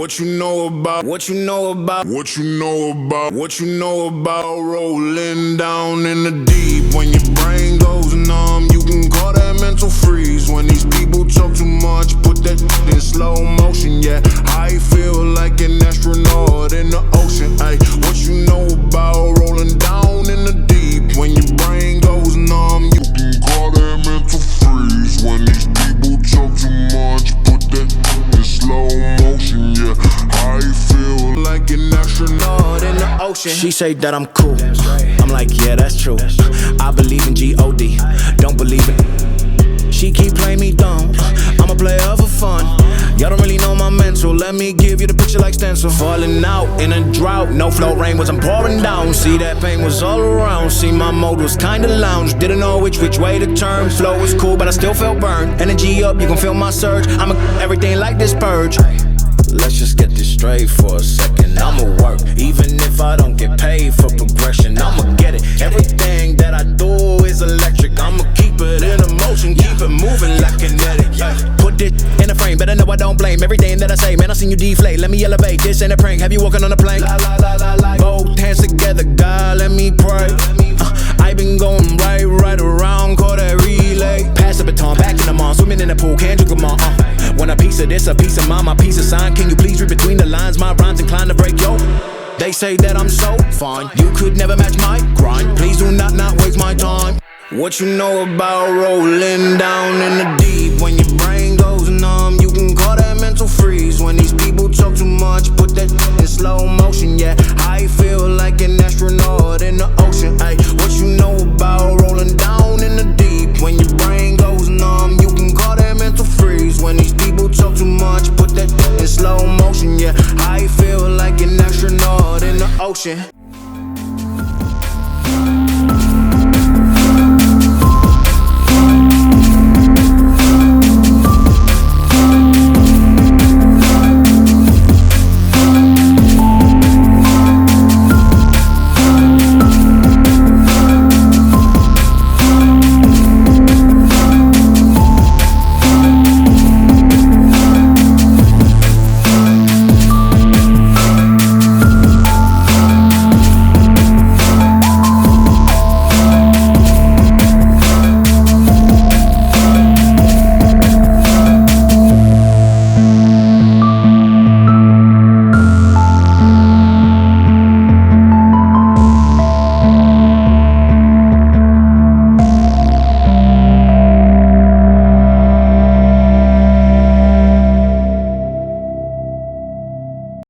What you know about, what you know about, what you know about, what you know about rolling down in the deep. When your brain goes numb, you can call that mental freeze. When these people talk too much, put that in slow motion. Yeah, I feel like an astronaut in the ocean. Ay, what you know about rolling down in the deep. When your brain goes numb, you can call that mental freeze. When these people talk too much, put that in slow motion. Yeah, I feel like an astronaut in the ocean. She say that I'm cool. I'm like, yeah, that's true. I believe in G-O-D, don't believe it. She keep playing me dumb. I'm a player for fun. Y'all don't really know my mental. Let me give you the picture like stencil. Falling out in a drought. No flow, rain wasn't pouring down. See, that pain was all around. See, my mode was kinda lounge. Didn't know which way to turn. Flow was cool, but I still felt burned. Energy up, you can feel my surge. I'ma everything like this purge. Let's just get this straight for a second. I'ma work, even if I don't get paid for progression. I'ma get it. Everything that I do is electric. I'ma keep it in motion, keep it moving like kinetic. Put it in a frame, better know I don't blame everything that I say. Man, I seen you deflate. Let me elevate. This ain't a prank. Have you walking on a plane? Both hands together, God, let me pray. I been going right around, call that relay. Pass the baton, back in the mall, swimming in the pool, can't drink them all. Want a piece of this, a piece of mine, my piece of sign. Can you please read between the lines? My rhymes inclined to break yo. They say that I'm so fine, you could never match my grind. Please do not waste my time. What you know about rolling down in the deep? When your brain goes numb, you can call that mental freeze. When these people talk too much, put that in slow motion. Yeah,